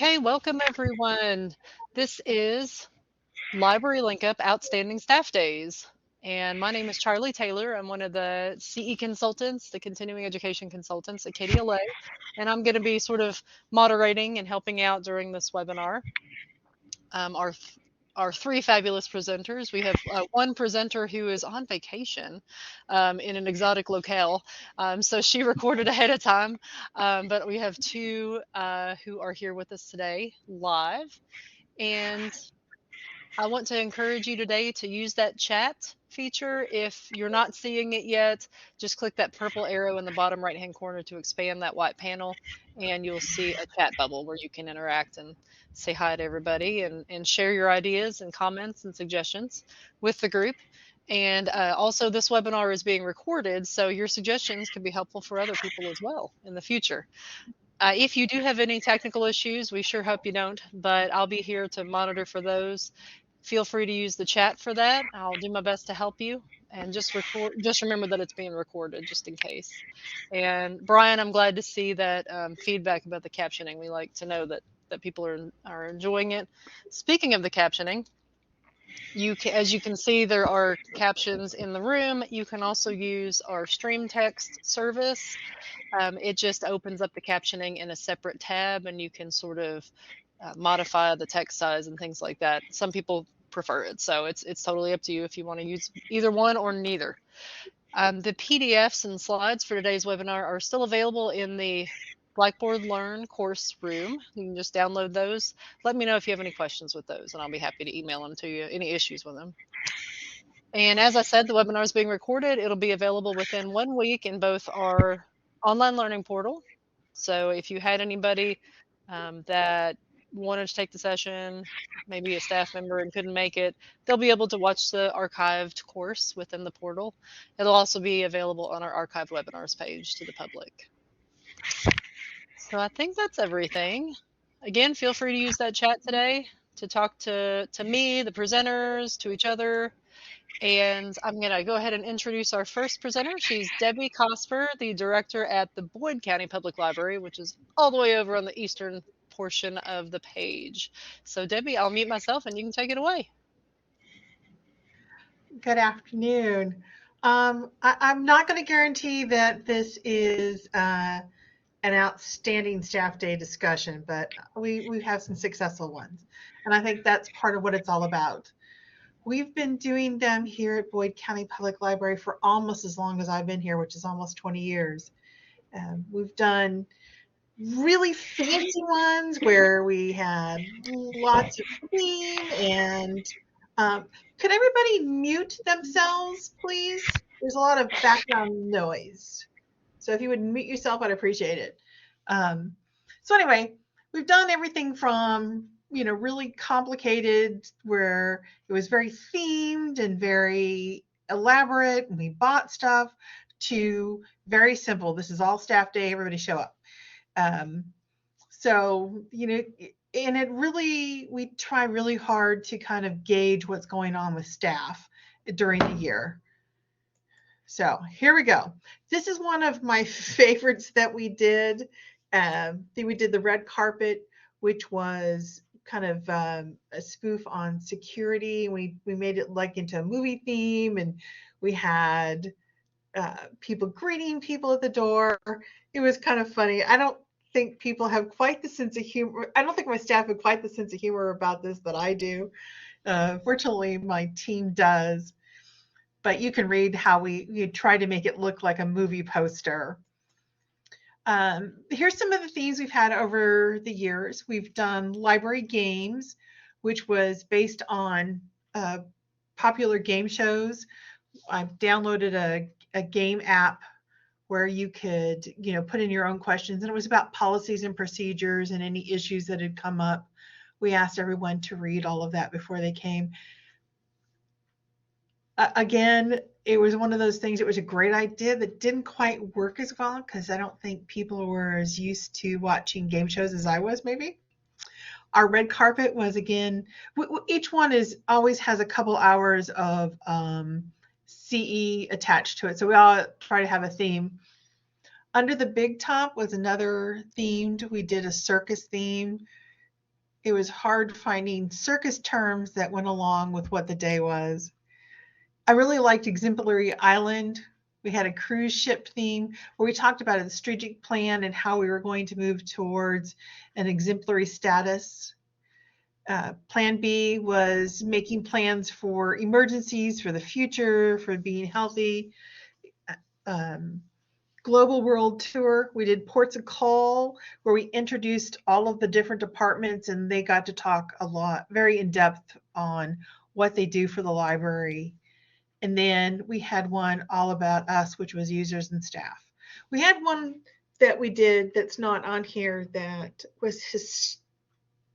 Okay, welcome everyone. This is Library Link Up Outstanding Staff Days. And my name is Charlie Taylor. I'm one of the CE consultants, the continuing education consultants at KDLA. And I'm going to be sort of moderating and helping out during this webinar. Um, our our three fabulous presenters. We have one presenter who is on vacation in an exotic locale, so she recorded ahead of time. But we have two who are here with us today live. And I want to encourage you today to use that chat feature. If you're not seeing it yet, just click that purple arrow in the bottom right hand corner to expand that white panel, and you'll see a chat bubble where you can interact and say hi to everybody and share your ideas and comments and suggestions with the group. And also, this webinar is being recorded, so your suggestions can be helpful for other people as well in the future. If you do have any technical issues, we sure hope you don't, but I'll be here to monitor for those. Feel free to use the chat for that. I'll do my best to help you. And just remember that it's being recorded just in case. And Brian, I'm glad to see that feedback about the captioning. We like to know that people are enjoying it. Speaking of the captioning, as you can see, there are captions in the room. You can also use our stream text service. It just opens up the captioning in a separate tab, and you can sort of modify the text size and things like that. Some people prefer it, so it's totally up to you if you want to use either one or neither. The PDFs and slides for today's webinar are still available in the Blackboard Learn course room. You can just download those. Let me know if you have any questions with those, and I'll be happy to email them to you, any issues with them. And as I said, the webinar is being recorded. It'll be available within 1 week in both our online learning portal. So if you had anybody that wanted to take the session, maybe a staff member and couldn't make it, they'll be able to watch the archived course within the portal. It'll also be available on our archived webinars page to the public. So I think that's everything. Again, feel free to use that chat today to talk to me, the presenters, to each other. And I'm going to go ahead and introduce our first presenter. She's Debbie Cosper, the director at the Boyd County Public Library, which is all the way over on the eastern portion of the page. So Debbie, I'll mute myself and you can take it away. Good afternoon. I'm not going to guarantee that this is an outstanding staff day discussion, but we have some successful ones. And I think that's part of what it's all about. We've been doing them here at Boyd County Public Library for almost as long as I've been here, which is almost 20 years. We've done really fancy ones where we had lots of theme and could everybody mute themselves, please? There's a lot of background noise. So if you would mute yourself, I'd appreciate it. So anyway, we've done everything from, really complicated where it was very themed and very elaborate and we bought stuff to very simple. This is all staff day, everybody show up. So, and it really, we try really hard to kind of gauge what's going on with staff during the year. So here we go. This is one of my favorites that we did. We did the red carpet, which was kind of a spoof on security. We made it like into a movie theme, and we had people greeting people at the door. It was kind of funny. I don't think people have quite the sense of humor. I don't think my staff have quite the sense of humor about this that I do. Fortunately, my team does. But you can read how we try to make it look like a movie poster. Here's some of the themes we've had over the years. We've done library games, which was based on popular game shows. I've downloaded a game app where you could, put in your own questions, and it was about policies and procedures and any issues that had come up. We asked everyone to read all of that before they came. Again, it was one of those things, it was a great idea that didn't quite work as well because I don't think people were as used to watching game shows as I was maybe. Our red carpet was, again, each one always has a couple hours of CE attached to it. So we all try to have a theme. Under the Big Top was another themed. We did a circus theme. It was hard finding circus terms that went along with what the day was. I really liked Exemplary Island. We had a cruise ship theme where we talked about a strategic plan and how we were going to move towards an exemplary status. Plan B was making plans for emergencies, for the future, for being healthy. Um, Global World Tour. We did Ports of Call, where we introduced all of the different departments and they got to talk a lot, very in depth on what they do for the library. And then we had one all about us, which was users and staff. We had one that we did that's not on here that was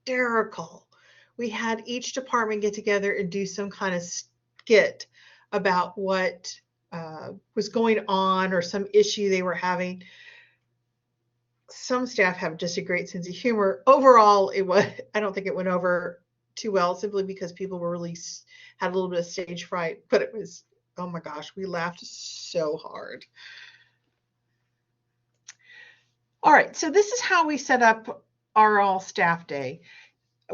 hysterical. We had each department get together and do some kind of skit about what was going on or some issue they were having. Some staff have just a great sense of humor. Overall, I don't think it went over too well, simply because people were really had a little bit of stage fright, but it was, oh my gosh, we laughed so hard. All right, so this is how we set up our all staff day.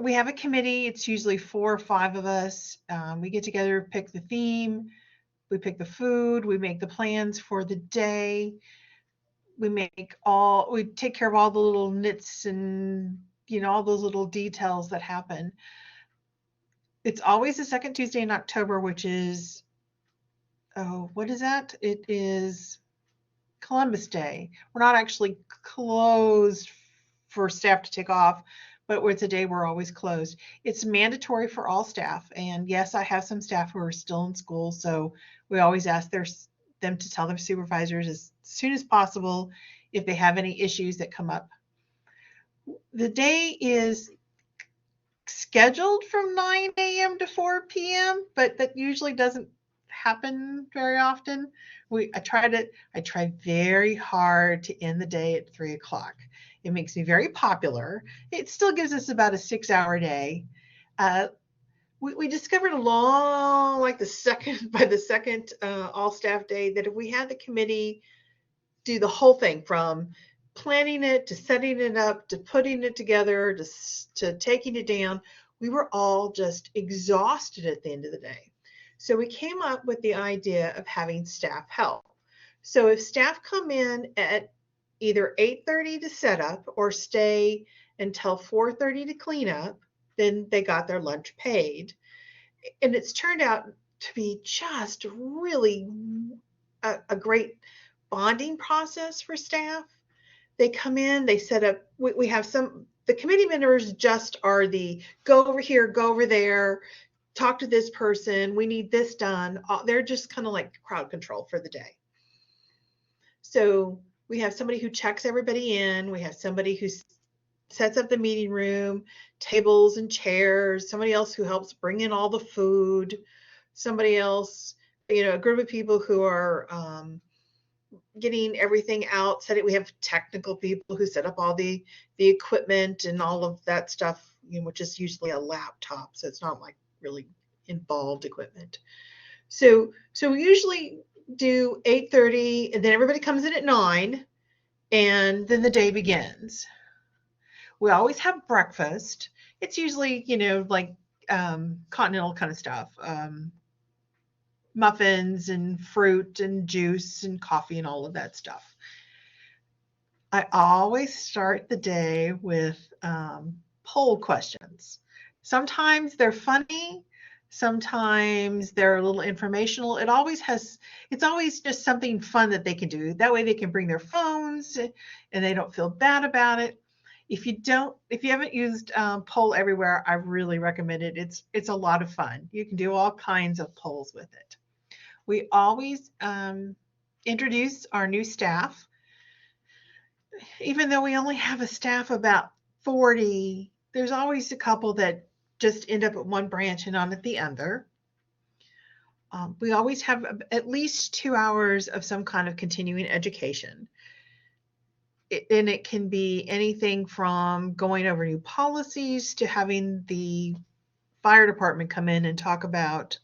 We have a committee. It's usually 4 or 5 of us. We get together, pick the theme, we pick the food, we make the plans for the day. We take care of all the little nits and, all those little details that happen. It's always the second Tuesday in October, which is, what is that? It is Columbus Day. We're not actually closed for staff to take off, but it's a day we're always closed. It's mandatory for all staff. And yes, I have some staff who are still in school, so we always ask them to tell their supervisors as soon as possible if they have any issues that come up. The day is scheduled from 9 a.m. to 4 p.m., but that usually doesn't happen very often. I try very hard to end the day at 3 o'clock. It makes me very popular. It still gives us about a 6-hour day. We discovered by the second all staff day, that if we had the committee do the whole thing from planning it to setting it up to putting it together to taking it down, we were all just exhausted at the end of the day. So we came up with the idea of having staff help. So if staff come in at either 8:30 to set up or stay until 4:30 to clean up, then they got their lunch paid. And it's turned out to be just really a great bonding process for staff. They come in, they set up, we have the committee members just are the go over here, go over there, talk to this person, we need this done. They're just kind of like crowd control for the day. So we have somebody who checks everybody in. We have somebody who sets up the meeting room, tables and chairs, somebody else who helps bring in all the food, somebody else, a group of people who are getting everything out. We have technical people who set up all the equipment and all of that stuff, which is usually a laptop. So it's not like really involved equipment. So we usually do 8:30 and then everybody comes in at 9 and then the day begins. We always have breakfast. It's usually, like continental kind of stuff. Muffins and fruit and juice and coffee and all of that stuff. I always start the day with poll questions. Sometimes they're funny. Sometimes they're a little informational. It's always just something fun that they can do. That way they can bring their phones and they don't feel bad about it. If you haven't used Poll Everywhere, I really recommend it. It's a lot of fun. You can do all kinds of polls with it. We always introduce our new staff. Even though we only have a staff about 40, there's always a couple that just end up at one branch and not at the other. We always have at least 2 hours of some kind of continuing education. And it can be anything from going over new policies to having the fire department come in and talk about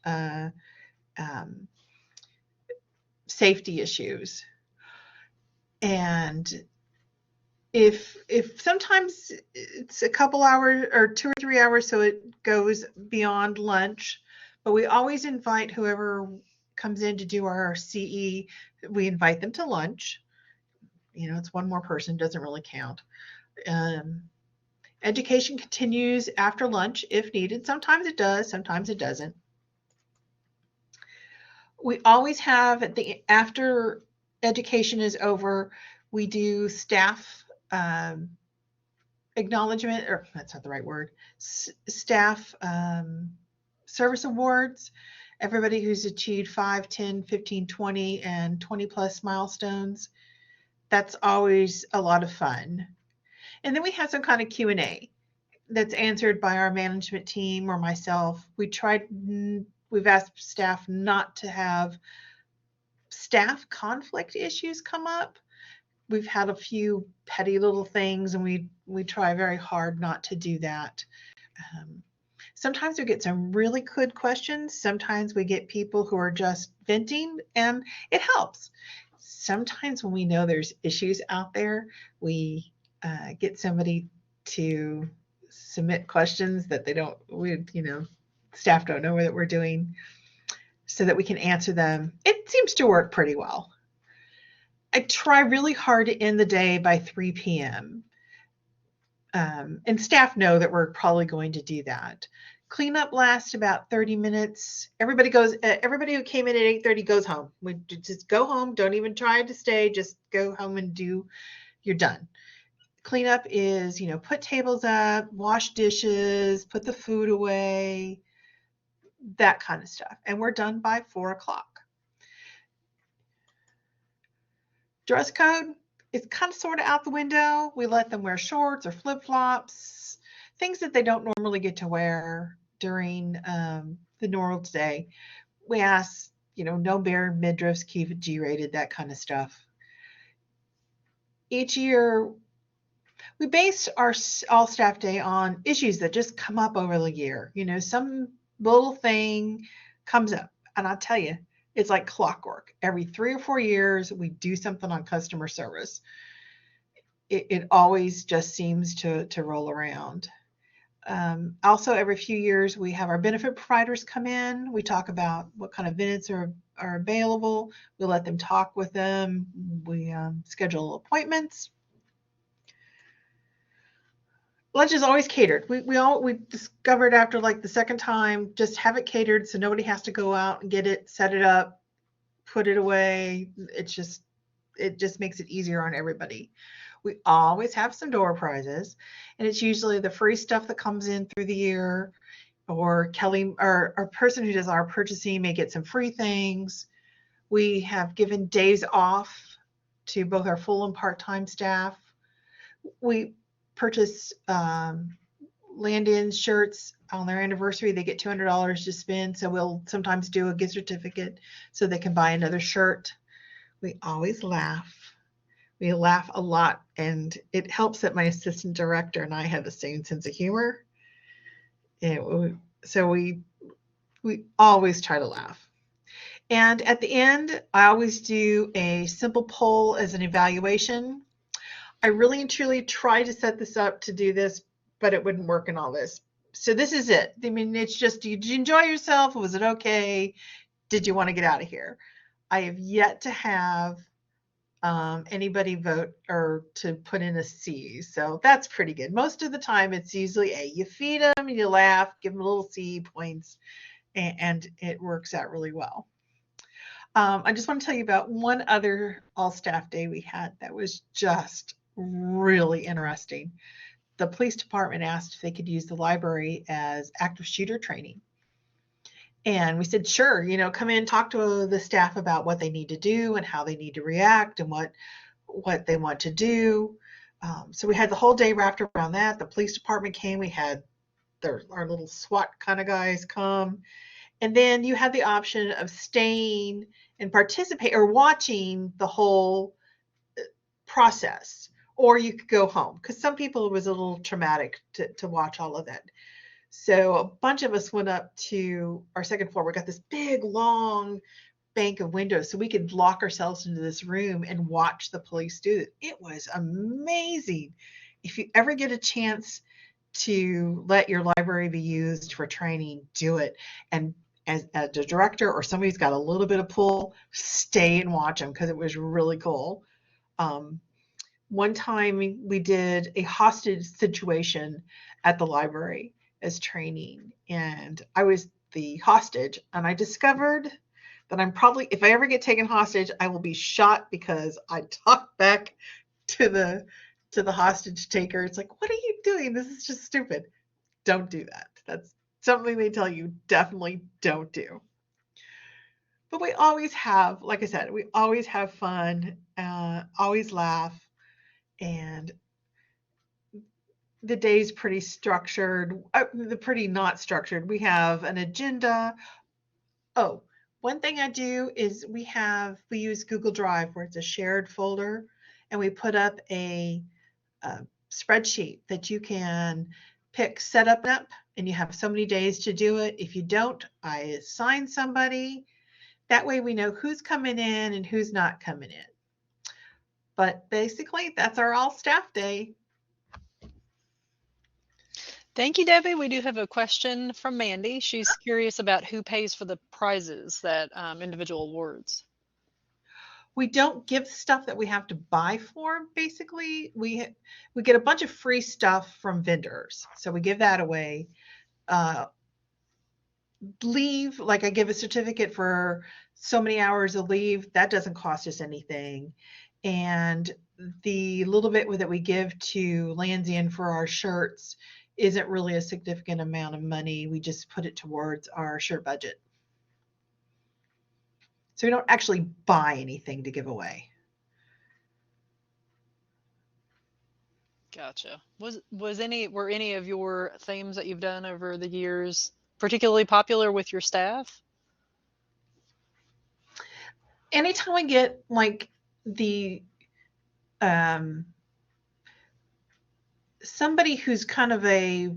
safety issues. And if sometimes it's a couple hours or 2 or 3 hours, so it goes beyond lunch, but we always invite whoever comes in to do our CE, we invite them to lunch. It's one more person, doesn't really count. Um, Education continues after lunch if needed. Sometimes it does, sometimes it doesn't. We always have after education is over, we do staff acknowledgement, or that's not the right word, staff service awards. Everybody who's achieved 5, 10, 15, 20, and 20 plus milestones. That's always a lot of fun. And then we have some kind of Q&A that's answered by our management team or myself. We've asked staff not to have staff conflict issues come up. We've had a few petty little things, and we try very hard not to do that. Sometimes we get some really good questions. Sometimes we get people who are just venting, and it helps. Sometimes when we know there's issues out there, we get somebody to submit questions that staff don't know that we're doing, so that we can answer them. It seems to work pretty well. I try really hard to end the day by 3 p.m. And staff know that we're probably going to do that. Cleanup lasts about 30 minutes. Everybody who came in at 8:30 goes home. We just go home. Don't even try to stay. Just go home and you're done. Cleanup is, put tables up, wash dishes, put the food away, that kind of stuff. And we're done by 4 o'clock. Dress code is kind of sort of out the window. We let them wear shorts or flip-flops, things that they don't normally get to wear during the normal day. We ask, no bare midriffs, keep it G-rated, that kind of stuff. Each year, we base our all staff day on issues that just come up over the year. Some little thing comes up, and I'll tell you, it's like clockwork. Every 3 or 4 years, we do something on customer service. It always just seems to roll around. Also, every few years, we have our benefit providers come in. We talk about what kind of benefits are available. We let them talk with them. We schedule appointments. Lunch is always catered. We discovered after like the second time, just have it catered so nobody has to go out and get it, set it up, put it away. It just makes it easier on everybody. We always have some door prizes, and it's usually the free stuff that comes in through the year, or Kelly, our person who does our purchasing, may get some free things. We have given days off to both our full and part-time staff. We purchase land-in shirts on their anniversary. They get $200 to spend, so we'll sometimes do a gift certificate so they can buy another shirt. We always laugh. We laugh a lot, and it helps that my assistant director and I have the same sense of humor. So we always try to laugh. And at the end, I always do a simple poll as an evaluation. I really and truly tried to set this up to do this, but it wouldn't work in all this. So this is it. I mean, it's just, did you enjoy yourself? Was it okay? Did you want to get out of here? I have yet to have anybody vote or to put in a C. So that's pretty good. Most of the time, it's usually A. You feed them, you laugh, give them a little C points, and it works out really well. I just want to tell you about one other all-staff day we had that was just really interesting. The police department asked if they could use the library as active shooter training. And we said, sure, come in, talk to the staff about what they need to do and how they need to react and what they want to do. So we had the whole day wrapped around that. The police department came. We had our little SWAT kind of guys come. And then you had the option of staying and participate or watching the whole process, or you could go home, because some people it was a little traumatic to watch all of that. So a bunch of us went up to our second floor. We got this big, long bank of windows, so we could lock ourselves into this room and watch the police do it. It was amazing. If you ever get a chance to let your library be used for training, do it. And as a director or somebody who's got a little bit of pull, stay and watch them because it was really cool. Um, One time we did a hostage situation at the library as training, and I was the hostage, and I discovered that I'm probably, if I ever get taken hostage, I will be shot because I talked back to the hostage taker. It's like, what are you doing? This is just stupid. Don't do that. That's something they tell you definitely don't do. But we always have, like I said, we always have fun, always laugh, and the day's pretty structured, the pretty not structured. We have an agenda. Oh, one thing I do is we use Google Drive where it's a shared folder, and we put up a spreadsheet that you can pick setup up, and you have so many days to do it. If you don't, I assign somebody. That way we know who's coming in and who's not coming in. But basically, that's our all staff day. Thank you, Debbie. We do have a question from Mandy. She's curious about who pays for the prizes, that individual awards. We don't give stuff that we have to buy for. Basically, we get a bunch of free stuff from vendors, so we give that away. Leave, like I give a certificate for so many hours of leave, that doesn't cost us anything. And the little bit that we give to Lansian for our shirts isn't really a significant amount of money. We just put it towards our shirt budget. So we don't actually buy anything to give away. Gotcha. Were any of your themes that you've done over the years particularly popular with your staff? Anytime we get like the somebody who's kind of a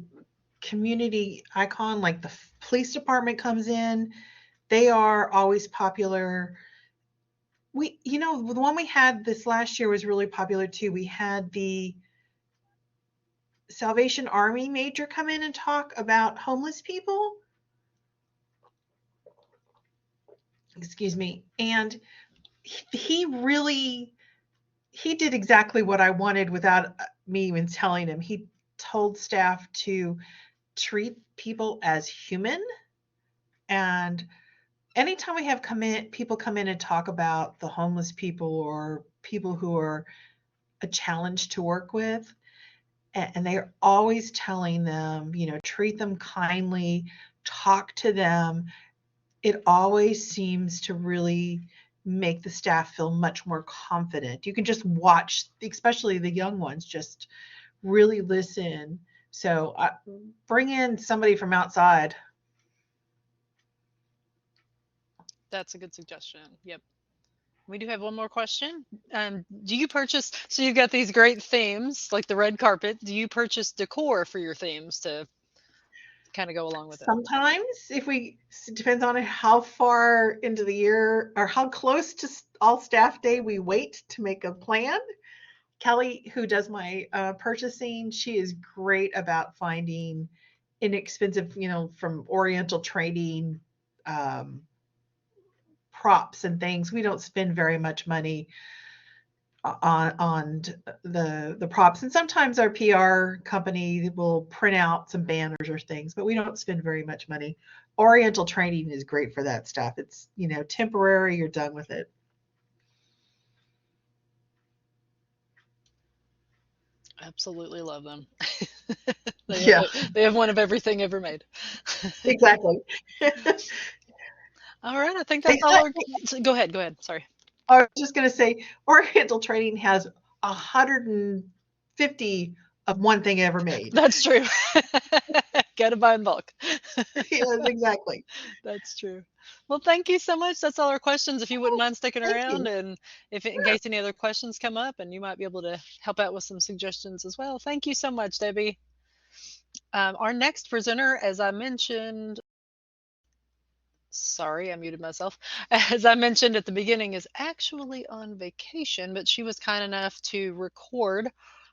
community icon, like the police department comes in, they are always popular. The one we had this last year was really popular too. We had the Salvation Army major come in and talk about homeless people. Excuse me. And he did exactly what I wanted without me even telling him. He told staff to treat people as human. And anytime we have people come in and talk about the homeless people or people who are a challenge to work with, and they're always telling them, treat them kindly, talk to them. It always seems to really make the staff feel much more confident. You can just watch, especially the young ones, just really listen. So bring in somebody from outside. That's a good suggestion. Yep. We do have one more question. Do you purchase, so you've got these great themes like the red carpet. Do you purchase decor for your themes to kind of go along with it? Sometimes, it depends on how far into the year or how close to all staff day we wait to make a plan. Kelly, who does my purchasing, she is great about finding inexpensive, from Oriental Trading props and things. We don't spend very much money on the props, and sometimes our PR company will print out some banners or things, but we don't spend very much money. Oriental Trading is great for that stuff. It's temporary, you're done with it. Absolutely love them. Yeah, they have one of everything ever made. exactly. All right, I think that's all. Go ahead. Sorry. I was just going to say, Oriental Trading has 150 of one thing ever made. That's true. Gotta buy in bulk. Yes, exactly. That's true. Well, thank you so much. That's all our questions. If you wouldn't mind sticking around, and in case any other questions come up, and you might be able to help out with some suggestions as well. Thank you so much, Debbie. Our next presenter, as I mentioned, Sorry, I muted myself. As I mentioned at the beginning, is actually on vacation, but she was kind enough to record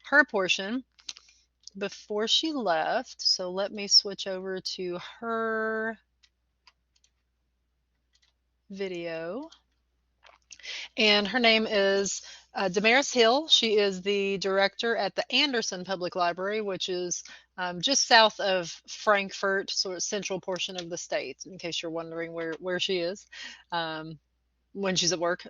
her portion before she left. So let me switch over to her video. And her name is Damaris Hill. She is the director at the Anderson Public Library, which is just south of Frankfort, sort of central portion of the state, in case you're wondering where she is. When she's at work.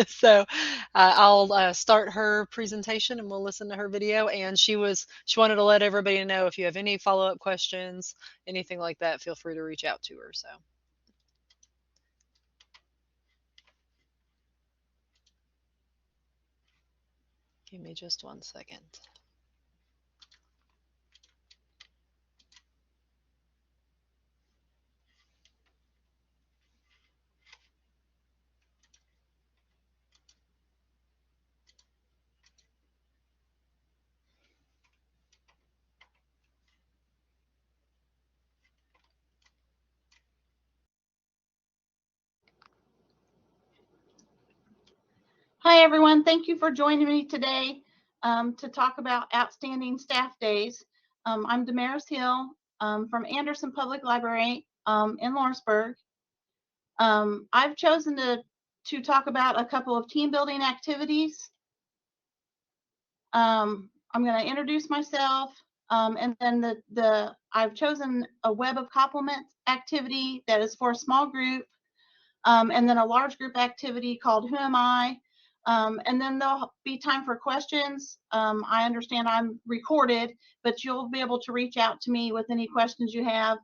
So I'll start her presentation and we'll listen to her video. And she wanted to let everybody know if you have any follow-up questions, anything like that, feel free to reach out to her. So. Give me just 1 second. Hi, everyone. Thank you for joining me today to talk about Outstanding Staff Days. I'm Damaris Hill from Anderson Public Library in Lawrenceburg. I've chosen to talk about a couple of team building activities. I'm going to introduce myself, and then I've chosen a Web of Compliments activity that is for a small group, and then a large group activity called Who Am I? And then there'll be time for questions. I understand I'm recorded, but you'll be able to reach out to me with any questions you have,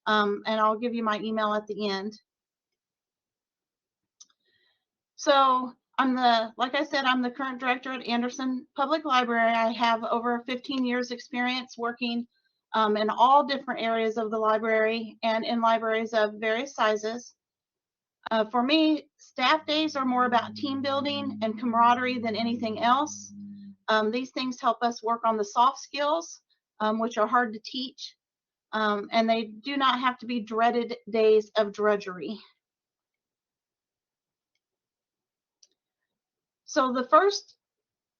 and I'll give you my email at the end. So like I said, I'm the current director at Anderson Public Library. I have over 15 years experience working in all different areas of the library and in libraries of various sizes. For me, staff days are more about team building and camaraderie than anything else. These things help us work on the soft skills, which are hard to teach, and they do not have to be dreaded days of drudgery. So the first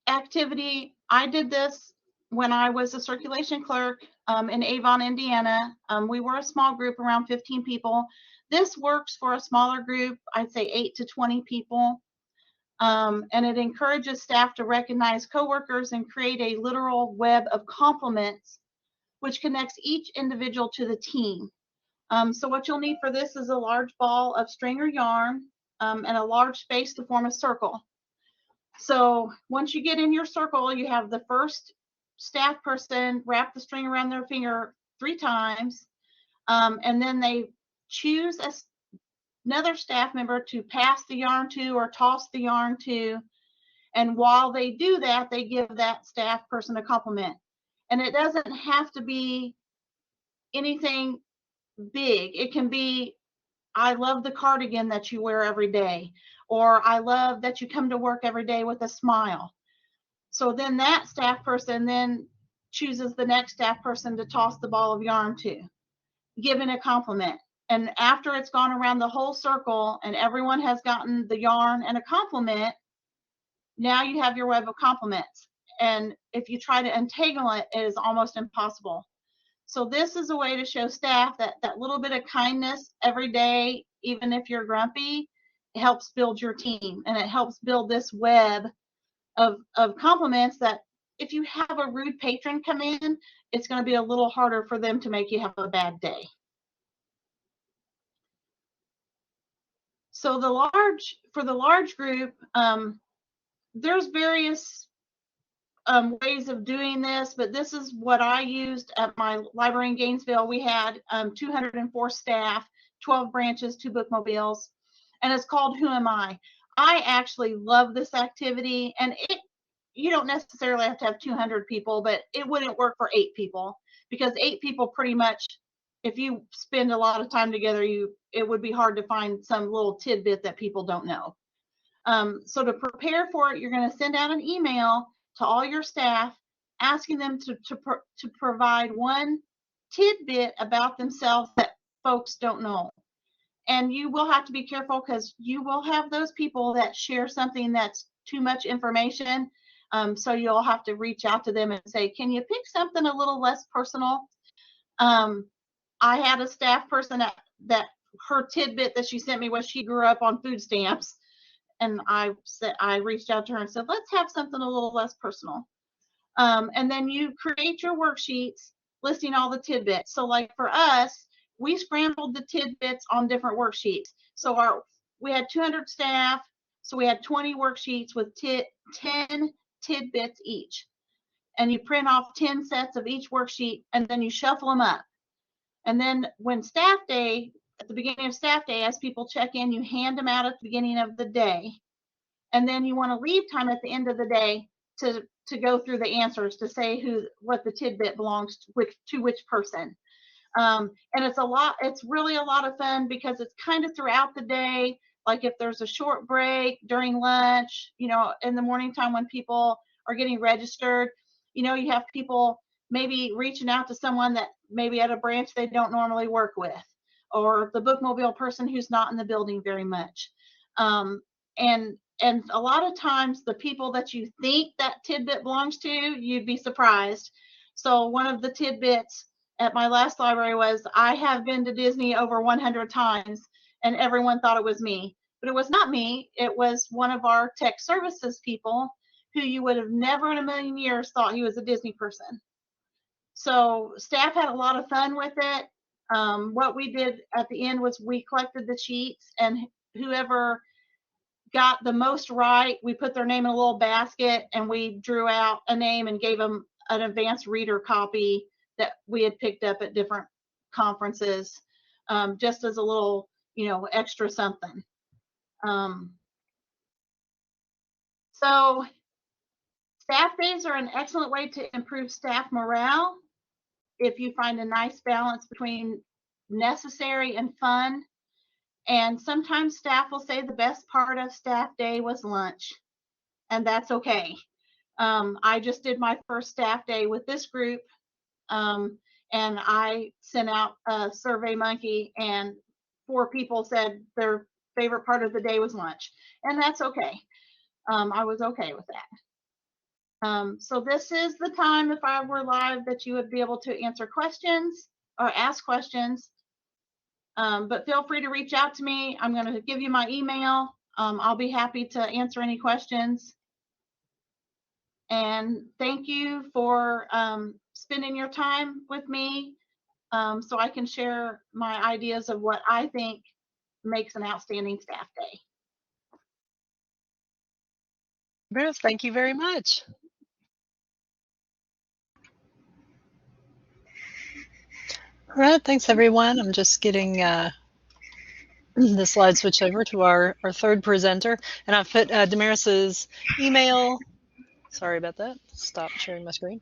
activity, I did this when I was a circulation clerk in Avon, Indiana. We were a small group, around 15 people. This works for a smaller group, I'd say 8 to 20 people. And it encourages staff to recognize coworkers and create a literal web of compliments, which connects each individual to the team. So what you'll need for this is a large ball of string or yarn and a large space to form a circle. So once you get in your circle, you have the first staff person wrap the string around their finger 3 times, and then they choose another staff member to pass the yarn to or toss the yarn to. And while they do that, they give that staff person a compliment. And it doesn't have to be anything big. It can be, I love the cardigan that you wear every day, or I love that you come to work every day with a smile. So then that staff person then chooses the next staff person to toss the ball of yarn to, giving a compliment. And after it's gone around the whole circle and everyone has gotten the yarn and a compliment, now you have your web of compliments. And if you try to untangle it, it is almost impossible. So this is a way to show staff that that little bit of kindness every day, even if you're grumpy, helps build your team, and it helps build this web of compliments that if you have a rude patron come in, it's going to be a little harder for them to make you have a bad day. So for the large group, there's various ways of doing this, but this is what I used at my library in Gainesville. We had 204 staff, 12 branches, 2 bookmobiles, and it's called Who Am I? I actually love this activity, and you don't necessarily have to have 200 people, but it wouldn't work for 8 people, because 8 people pretty much, if you spend a lot of time together, it would be hard to find some little tidbit that people don't know. So to prepare for it, you're going to send out an email to all your staff asking them to provide one tidbit about themselves that folks don't know. And you will have to be careful because you will have those people that share something that's too much information. So you'll have to reach out to them and say, can you pick something a little less personal? I had a staff person that her tidbit that she sent me was she grew up on food stamps. And I reached out to her and said, let's have something a little less personal. And then you create your worksheets listing all the tidbits. So like for us, we scrambled the tidbits on different worksheets. So we had 200 staff, so we had 20 worksheets with 10 tidbits each. And you print off 10 sets of each worksheet, and then you shuffle them up. And then when staff day, at the beginning of staff day, as people check in, you hand them out at the beginning of the day. And then you want to leave time at the end of the day to go through the answers to say what the tidbit belongs to which person. And it's really a lot of fun because it's kind of throughout the day. Like if there's a short break during lunch, in the morning time when people are getting registered, you have people maybe reaching out to someone that maybe at a branch they don't normally work with, or the bookmobile person who's not in the building very much. And a lot of times the people that you think that tidbit belongs to, you'd be surprised. So one of the tidbits at my last library was, I have been to Disney over 100 times, and everyone thought it was me. But it was not me. It was one of our tech services people who you would have never in a million years thought he was a Disney person. So staff had a lot of fun with it. What we did at the end was we collected the sheets, and whoever got the most right, we put their name in a little basket, and we drew out a name and gave them an advanced reader copy that we had picked up at different conferences, just as a little, extra something. So staff days are an excellent way to improve staff morale if you find a nice balance between necessary and fun. And sometimes staff will say the best part of staff day was lunch, and that's okay. I just did my first staff day with this group, and I sent out a Survey Monkey, and 4 people said their favorite part of the day was lunch, and that's okay. I was okay with that. So this is the time, if I were live, that you would be able to answer questions or ask questions. But feel free to reach out to me. I'm going to give you my email. I'll be happy to answer any questions. And thank you for spending your time with me, so I can share my ideas of what I think makes an outstanding staff day. Ruth, thank you very much. All right, thanks everyone. I'm just getting the slide switch over to our third presenter, and I've put Damaris's email, sorry about that, stop sharing my screen,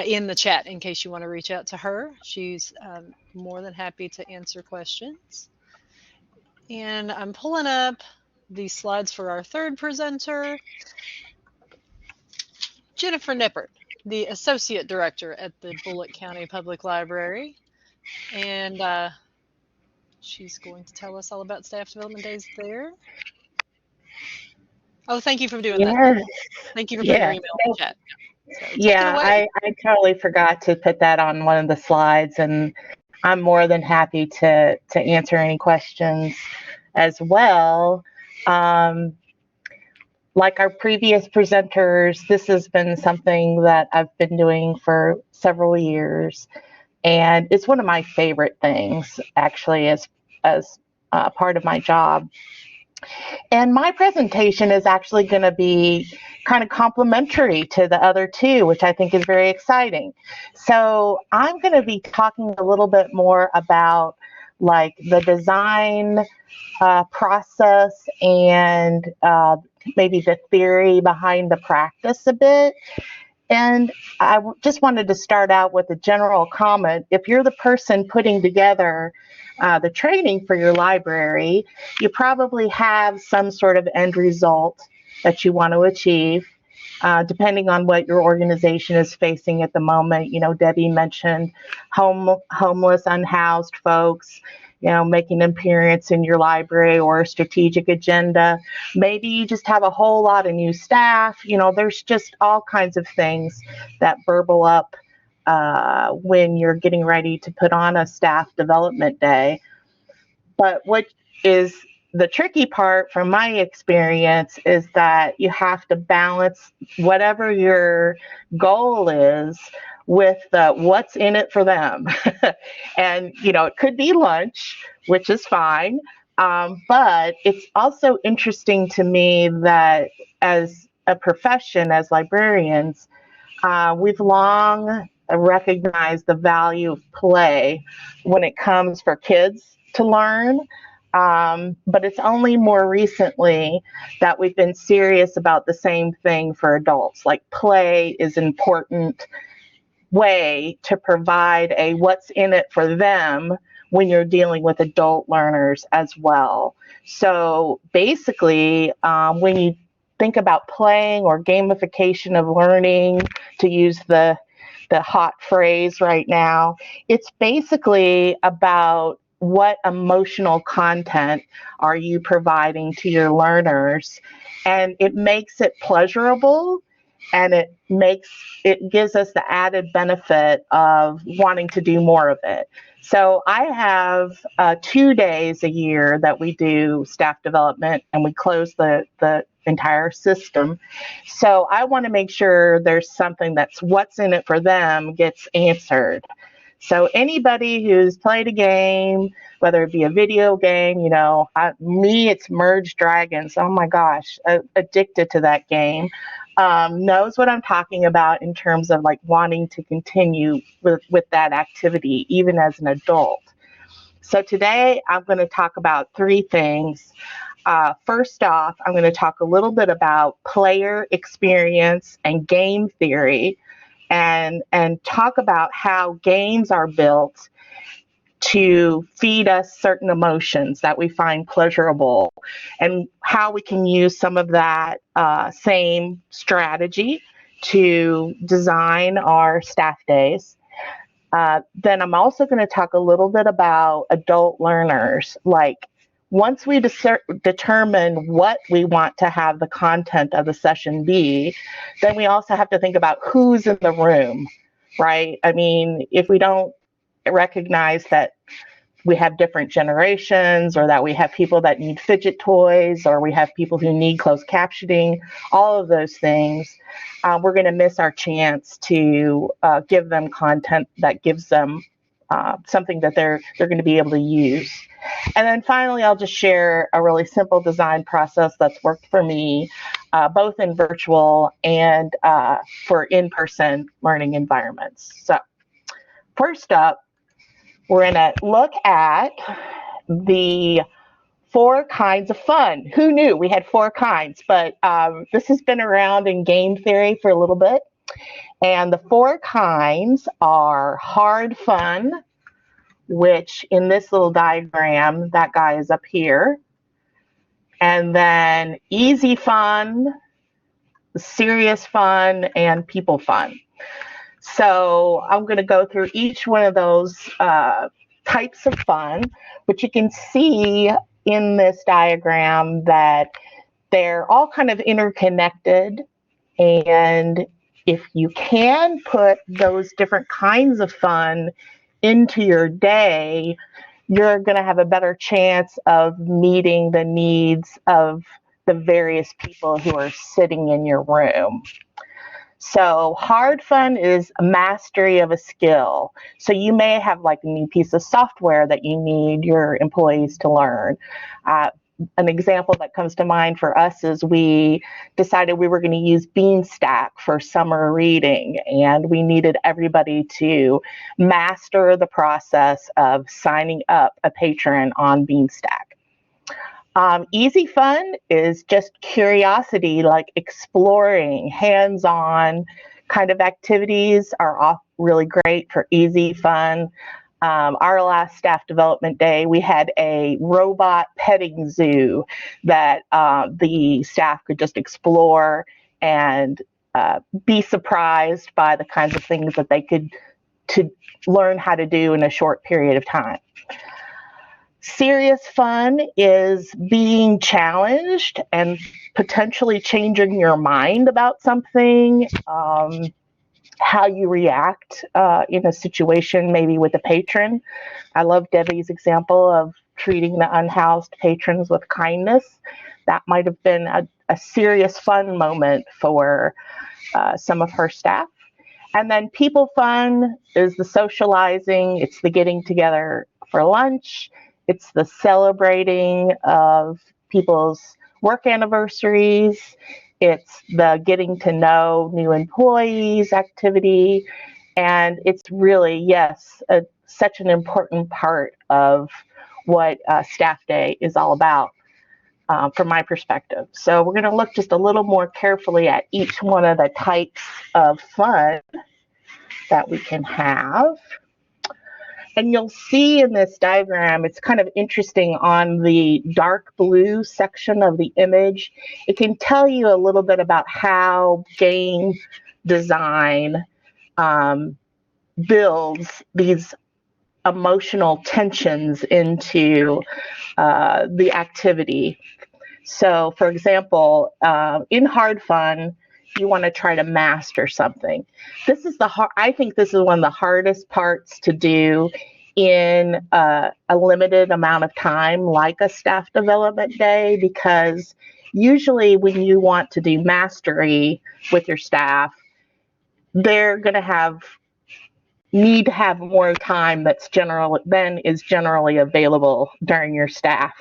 in the chat in case you want to reach out to her. She's more than happy to answer questions. And I'm pulling up the slides for our third presenter, Jennifer Nippert, the Associate Director at the Bullitt County Public Library. And she's going to tell us all about staff development days there. Oh, thank you for doing that. Thank you for putting your email in the chat. So, yeah, I totally forgot to put that on one of the slides, and I'm more than happy to answer any questions as well. Like our previous presenters, this has been something that I've been doing for several years, and it's one of my favorite things, actually, as part of my job. And my presentation is actually going to be kind of complementary to the other two, which I think is very exciting. So I'm going to be talking a little bit more about like the design process and maybe the theory behind the practice a bit. And I just wanted to start out with a general comment. If you're the person putting together the training for your library, you probably have some sort of end result that you want to achieve, depending on what your organization is facing at the moment. You know, Debbie mentioned homeless, unhoused folks, making an appearance in your library or a strategic agenda. Maybe you just have a whole lot of new staff. There's just all kinds of things that burble up when you're getting ready to put on a staff development day. But what is the tricky part from my experience is that you have to balance whatever your goal is with what's in it for them. And, it could be lunch, which is fine. But it's also interesting to me that as a profession, as librarians, we've long recognized the value of play when it comes for kids to learn. But it's only more recently that we've been serious about the same thing for adults. Like, play is an important way to provide a what's in it for them when you're dealing with adult learners as well. So basically, when you think about playing or gamification of learning, to use the hot phrase right now, it's basically about what emotional content are you providing to your learners, and it makes it pleasurable, and it gives us the added benefit of wanting to do more of it. So I have 2 days a year that we do staff development, and we close the entire system. So I want to make sure there's something that's what's in it for them gets answered. So anybody who's played a game, whether it be a video game, it's Merge Dragons. Oh my gosh, addicted to that game. Knows what I'm talking about in terms of like wanting to continue with that activity, even as an adult. So today I'm going to talk about 3 things. First off, I'm going to talk a little bit about player experience and game theory, and talk about how games are built to feed us certain emotions that we find pleasurable, and how we can use some of that same strategy to design our staff days. Then I'm also going to talk a little bit about adult learners. Like, once we determine what we want to have the content of the session be, then we also have to think about who's in the room, right? I mean, if we don't recognize that we have different generations, or that we have people that need fidget toys, or we have people who need closed captioning, all of those things, we're going to miss our chance to give them content that gives them something that they're going to be able to use. And then finally, I'll just share a really simple design process that's worked for me, both in virtual and for in-person learning environments. So first up, we're going to look at the 4 kinds of fun. Who knew we had 4 kinds? But this has been around in game theory for a little bit. And the 4 kinds are hard fun, which in this little diagram, that guy is up here. And then easy fun, serious fun, and people fun. So I'm going to go through each one of those types of fun, but you can see in this diagram that they're all kind of interconnected. And if you can put those different kinds of fun into your day, you're going to have a better chance of meeting the needs of the various people who are sitting in your room. So hard fun is mastery of a skill. So you may have like a new piece of software that you need your employees to learn. An example that comes to mind for us is we decided we were going to use Beanstack for summer reading, and we needed everybody to master the process of signing up a patron on Beanstack. Easy fun is just curiosity, like exploring, hands-on kind of activities are all really great for easy fun. Our last staff development day, we had a robot petting zoo that the staff could just explore and be surprised by the kinds of things that they could to learn how to do in a short period of time. Serious fun is being challenged and potentially changing your mind about something, how you react in a situation, maybe with a patron. I love Debbie's example of treating the unhoused patrons with kindness. That might have been a serious fun moment for some of her staff. And then people fun is the socializing, it's the getting together for lunch, it's the celebrating of people's work anniversaries, it's the getting to know new employees activity, and it's really, yes, such an important part of what Staff Day is all about. From my perspective. So we're going to look just a little more carefully at each one of the types of fun that we can have. And you'll see in this diagram, it's kind of interesting on the dark blue section of the image. It can tell you a little bit about how game design builds these emotional tensions into the activity. So, for example, in hard fun, you want to try to master something. I think this is one of the hardest parts to do in a limited amount of time, like a staff development day, because usually when you want to do mastery with your staff, they're going to need to have more time than is generally available during your staff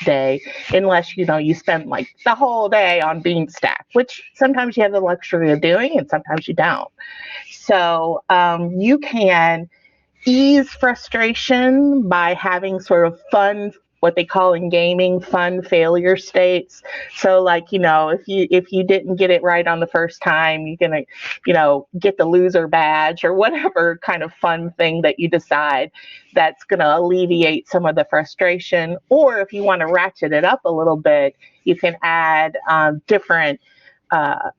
day, unless you spend like the whole day on Beanstack, which sometimes you have the luxury of doing and sometimes you don't. So you can ease frustration by having sort of fun, what they call in gaming, fun failure states. So like, if you didn't get it right on the first time, you're going to, get the loser badge or whatever kind of fun thing that you decide that's going to alleviate some of the frustration. Or if you want to ratchet it up a little bit, you can add different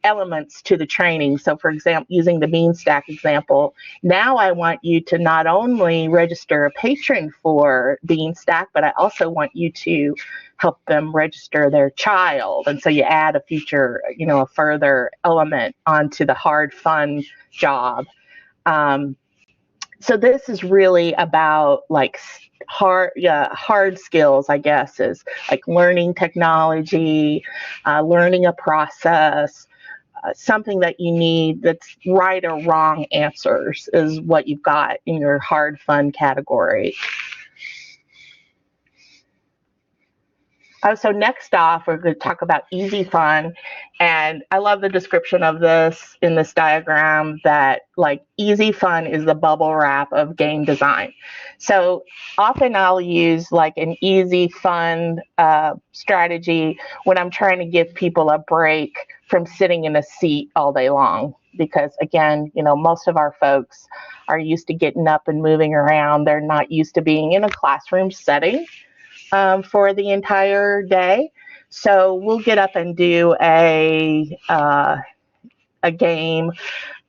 elements to the training. So for example, using the Beanstack example, now I want you to not only register a patron for Beanstack, but I also want you to help them register their child. And so you add a feature, a further element onto the hard fun job. So this is really about like hard skills, I guess, is like learning technology, learning a process, something that you need that's right or wrong answers is what you've got in your hard fun category. So next off, we're going to talk about easy fun. And I love the description of this in this diagram that like easy fun is the bubble wrap of game design. So often I'll use like an easy fun strategy when I'm trying to give people a break from sitting in a seat all day long. Because again, most of our folks are used to getting up and moving around. They're not used to being in a classroom setting for the entire day. So we'll get up and do a game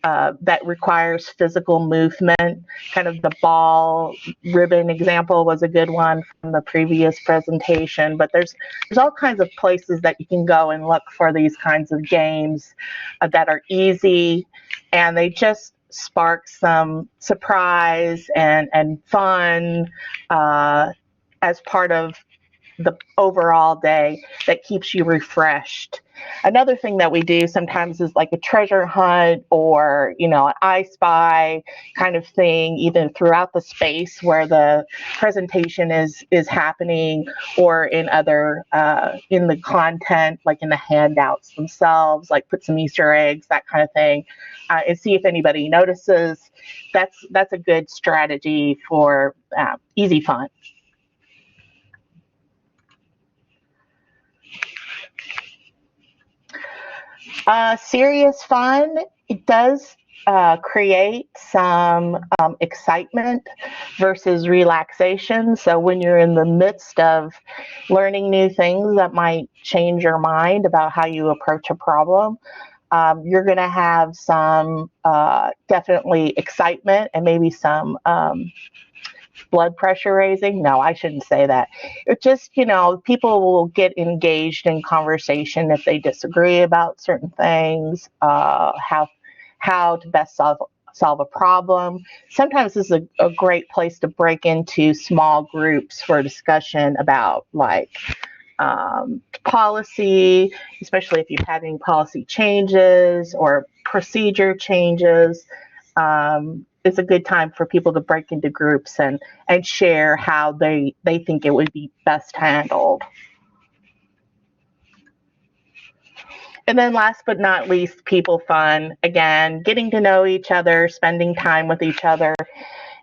that requires physical movement. Kind of the ball ribbon example was a good one from the previous presentation, but there's all kinds of places that you can go and look for these kinds of games that are easy, and they just spark some surprise and fun as part of the overall day that keeps you refreshed. Another thing that we do sometimes is like a treasure hunt or, an I Spy kind of thing, either throughout the space where the presentation is happening or in other, in the content, like in the handouts themselves, like put some Easter eggs, that kind of thing, and see if anybody notices. That's a good strategy for easy fun. Serious fun, it does create some excitement versus relaxation. So when you're in the midst of learning new things that might change your mind about how you approach a problem, you're going to have some definitely excitement and maybe some blood pressure raising. No, I shouldn't say that. It's just, people will get engaged in conversation if they disagree about certain things, how to best solve a problem. Sometimes this is a great place to break into small groups for discussion about policy, especially if you've had any policy changes or procedure changes. It's a good time for people to break into groups and share how they think it would be best handled. And then last but not least, people fun. Again, getting to know each other, spending time with each other.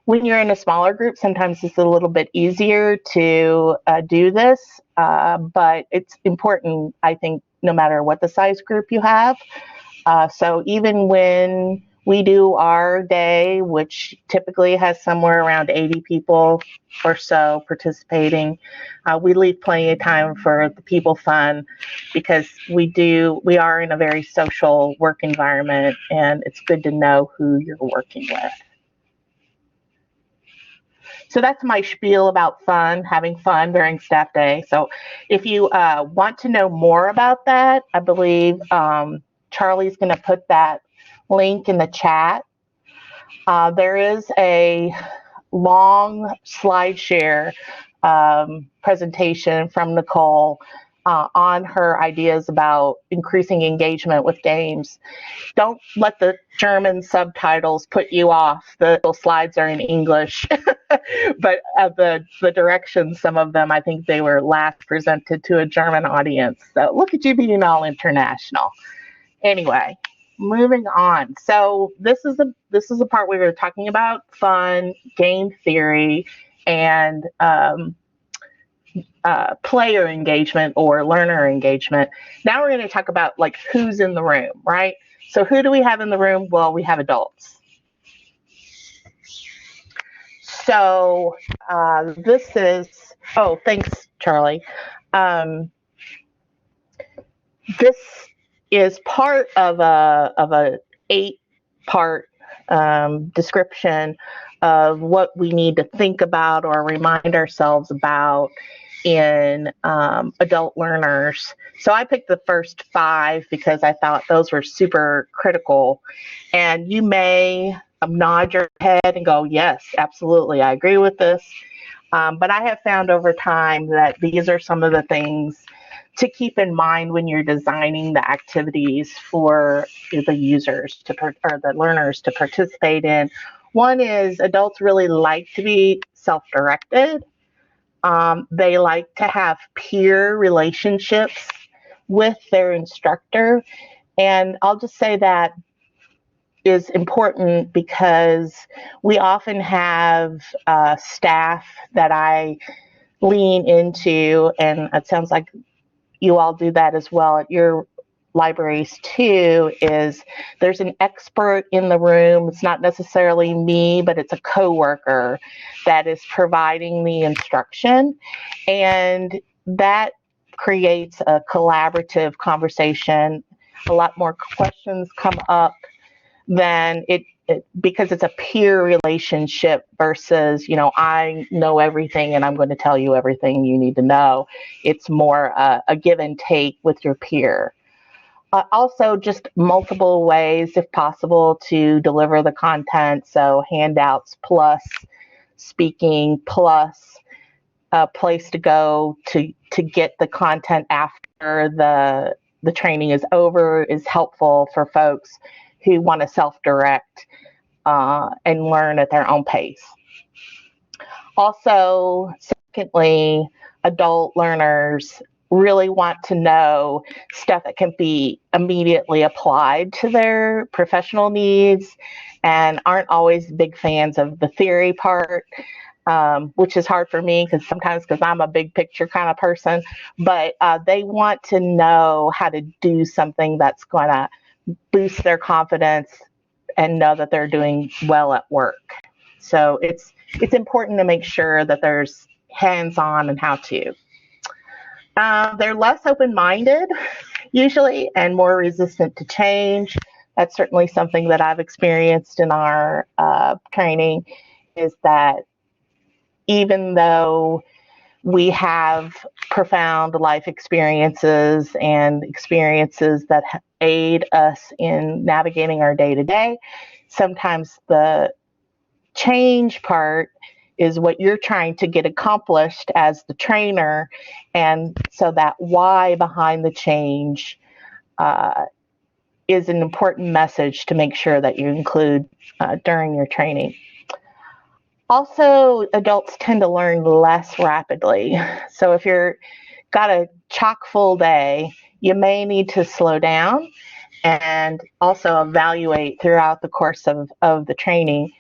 When you're in a smaller group, sometimes it's a little bit easier to do this, but it's important, I think, no matter what the size group you have. So even when we do our day, which typically has somewhere around 80 people or so participating, we leave plenty of time for the people fun, because we are in a very social work environment, and it's good to know who you're working with. So that's my spiel about fun, having fun during staff day. So if you want to know more about that, I believe Charlie's going to put that link in the chat. There is a long slide share presentation from Nicole on her ideas about increasing engagement with games. Don't let the German subtitles put you off. The slides are in English, but the directions, some of them, I think they were last presented to a German audience. So look at you being all international. Anyway, moving on. So this is the part where we're talking about fun, game theory, and player engagement or learner engagement. Now we're going to talk about who's in the room, right? So who do we have in the room? Well, we have adults. So this is, thanks, Charlie. This is part of a 8-part description of what we need to think about or remind ourselves about in adult learners. So I picked the first 5 because I thought those were super critical. And you may nod your head and go, yes, absolutely, I agree with this. But I have found over time that these are some of the things to keep in mind when you're designing the activities for the users or the learners to participate in. One is adults really like to be self-directed. They like to have peer relationships with their instructor. And I'll just say that is important because we often have staff that I lean into, and it sounds like you all do that as well at your libraries too, is there's an expert in the room. It's not necessarily me, but it's a coworker that is providing the instruction. And that creates a collaborative conversation. A lot more questions come up than it because it's a peer relationship versus, I know everything and I'm going to tell you everything you need to know. It's more a give and take with your peer. Also, just multiple ways, if possible, to deliver the content. So handouts plus speaking plus a place to go to get the content after the training is over is helpful for folks who want to self-direct and learn at their own pace. Also, secondly, adult learners really want to know stuff that can be immediately applied to their professional needs and aren't always big fans of the theory part, which is hard for me because I'm a big picture kind of person, but they want to know how to do something that's going to boost their confidence and know that they're doing well at work. So it's important to make sure that there's hands-on and how to. They're less open-minded usually and more resistant to change. That's certainly something that I've experienced in our training, is that even though we have profound life experiences and experiences that aid us in navigating our day-to-day, sometimes the change part is what you're trying to get accomplished as the trainer, and so that why behind the change is an important message to make sure that you include during your training. Also, adults tend to learn less rapidly. So if you're got a chock full day, you may need to slow down and also evaluate throughout the course of the training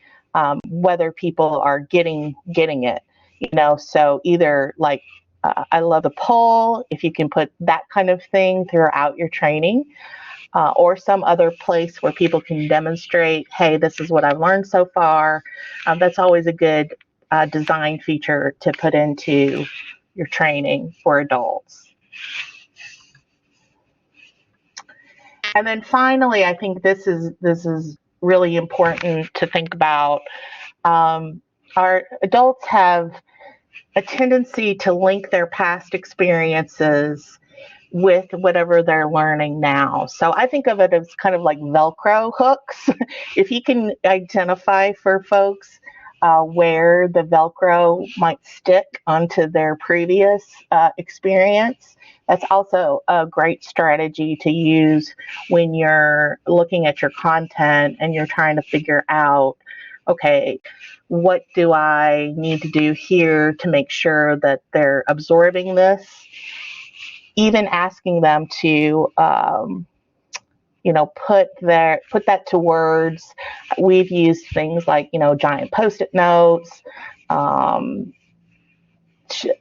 whether people are getting it. So either like I love the poll, if you can put that kind of thing throughout your training, or some other place where people can demonstrate, hey, this is what I've learned so far. That's always a good design feature to put into your training for adults. And then finally, I think this is really important to think about. Our adults have a tendency to link their past experiences with whatever they're learning now. So I think of it as kind of like Velcro hooks. If you can identify for folks where the Velcro might stick onto their previous experience, that's also a great strategy to use when you're looking at your content and you're trying to figure out, okay, what do I need to do here to make sure that they're absorbing this? Even asking them to, put that to words. We've used things like, giant Post-it notes,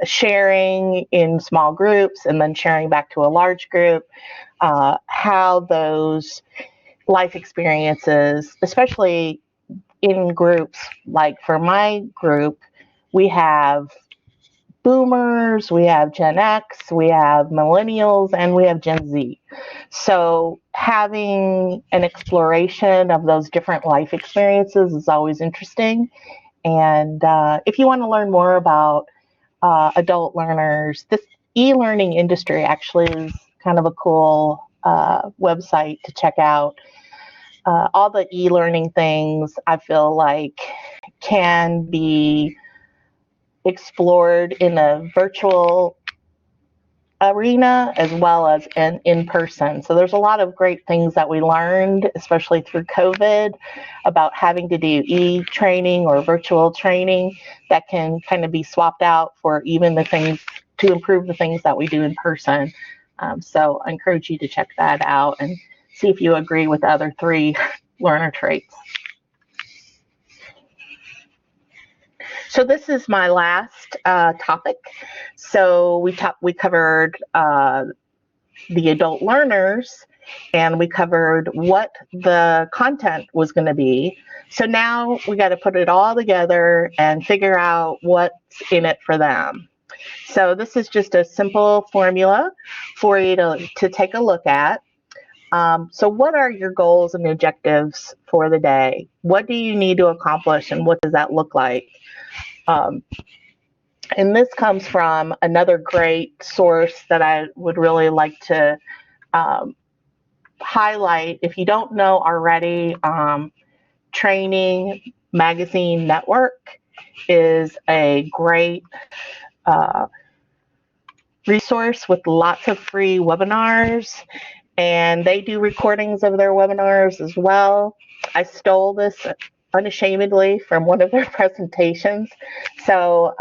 sharing in small groups, and then sharing back to a large group. How those life experiences, especially in groups, like for my group, we have boomers, we have Gen X, we have millennials, and we have Gen Z. So having an exploration of those different life experiences is always interesting. And if you want to learn more about adult learners, this e-learning industry actually is kind of a cool website to check out. All the e-learning things I feel like can be explored in a virtual arena as well as in person. So there's a lot of great things that we learned, especially through COVID, about having to do e-training or virtual training that can kind of be swapped out for even the things to improve the things that we do in person. So I encourage you to check that out and see if you agree with the other 3 learner traits. So this is my last topic. So we covered the adult learners, and we covered what the content was going to be. So now we got to put it all together and figure out what's in it for them. So this is just a simple formula for you to take a look at. So what are your goals and objectives for the day? What do you need to accomplish, and what does that look like? And this comes from another great source that I would really like to highlight. If you don't know already, Training Magazine Network is a great resource with lots of free webinars, and they do recordings of their webinars as well. I stole this unashamedly from one of their presentations. So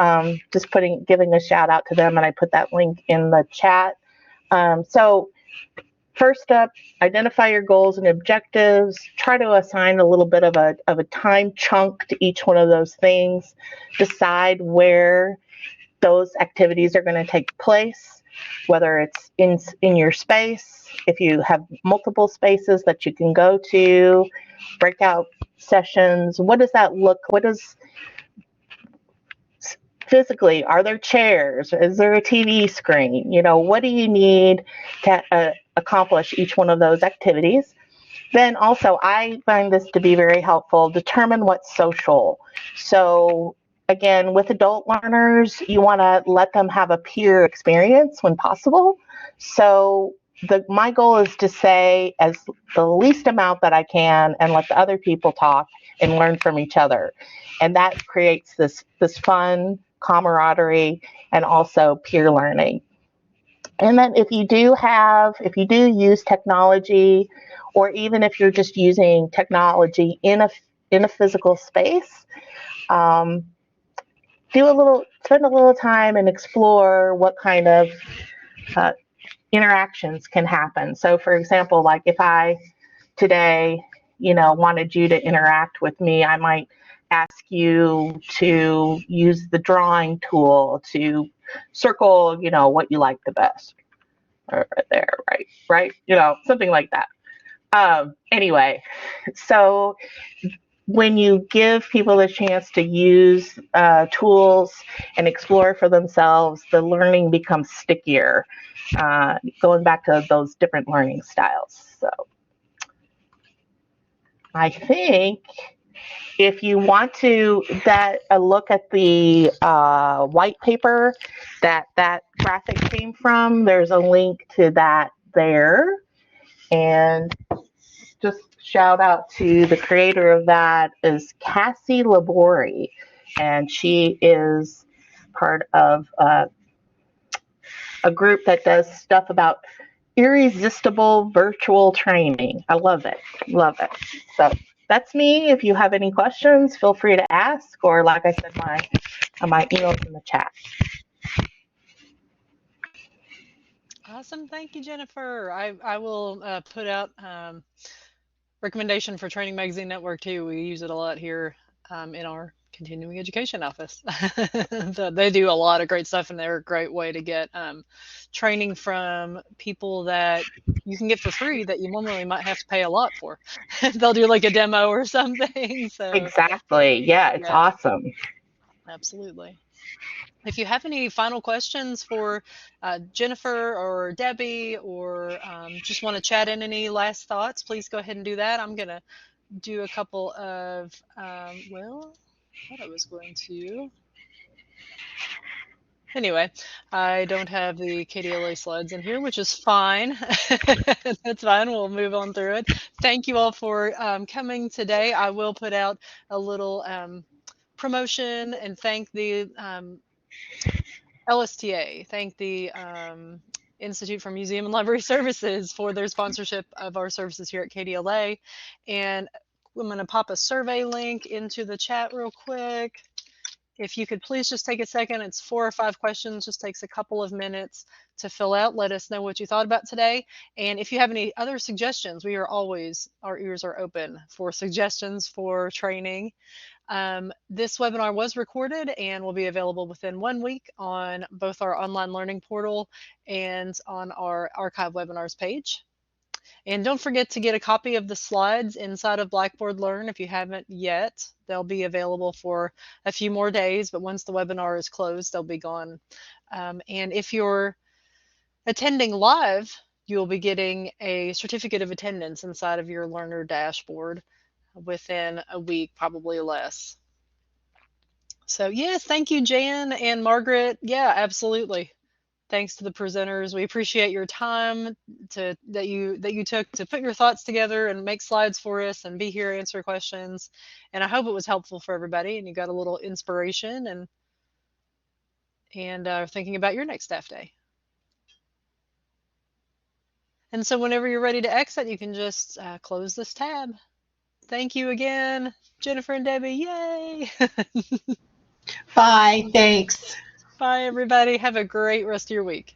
just giving a shout out to them, and I put that link in the chat. So first up, identify your goals and objectives. Try to assign a little bit of a time chunk to each one of those things. Decide where those activities are going to take place, whether it's in your space, if you have multiple spaces that you can go to, breakout sessions. What does that look? What does physically, are there chairs? Is there a TV screen? What do you need to accomplish each one of those activities? Then also, I find this to be very helpful. Determine what's social. So again, with adult learners, you want to let them have a peer experience when possible. So my goal is to say as the least amount that I can and let the other people talk and learn from each other. And that creates this fun camaraderie and also peer learning. And then if you do use technology, or even if you're just using technology in a physical space, spend a little time and explore what kind of interactions can happen. So for example, like if I today, wanted you to interact with me, I might ask you to use the drawing tool to circle, what you like the best. Right there, right? Something like that. Anyway, so when you give people the chance to use tools and explore for themselves, the learning becomes stickier, going back to those different learning styles. So I think if you want to look at the white paper that graphic came from, there's a link to that there. And just shout out to the creator of that is Cassie Labori, and she is part of a group that does stuff about irresistible virtual training. I love it. So that's me. If you have any questions, feel free to ask, or like I said, my email's in the chat. Awesome. Thank you, Jennifer. I will put out recommendation for Training Magazine Network too. We use it a lot here in our continuing education office. They do a lot of great stuff, and they're a great way to get training from people that you can get for free that you normally might have to pay a lot for. They'll do like a demo or something. So exactly. Yeah, it's awesome. Absolutely. If you have any final questions for Jennifer or Debbie, or just want to chat in any last thoughts, please go ahead and do that. I'm going to do a couple of, well, I thought I was going to. Anyway, I don't have the KDLA slides in here, which is fine. That's fine. We'll move on through it. Thank you all for coming today. I will put out a little promotion and thank the LSTA, thank the Institute for Museum and Library Services for their sponsorship of our services here at KDLA. And I'm going to pop a survey link into the chat real quick. If you could please just take a second, it's 4 or 5 questions, just takes a couple of minutes to fill out. Let us know what you thought about today. And if you have any other suggestions, our ears are open for suggestions for training. This webinar was recorded and will be available within 1 week on both our online learning portal and on our archive webinars page. And don't forget to get a copy of the slides inside of Blackboard Learn if you haven't yet. They'll be available for a few more days, but once the webinar is closed, they'll be gone. And if you're attending live, you'll be getting a certificate of attendance inside of your learner dashboard within a week, probably less. So yes, thank you, Jan and Margaret. Yeah, absolutely. Thanks to the presenters. We appreciate your time that you took to put your thoughts together and make slides for us and be here, answer questions. And I hope it was helpful for everybody and you got a little inspiration and thinking about your next staff day. And so whenever you're ready to exit, you can just close this tab. Thank you again, Jennifer and Debbie. Yay! Bye. Thanks. Bye, everybody. Have a great rest of your week.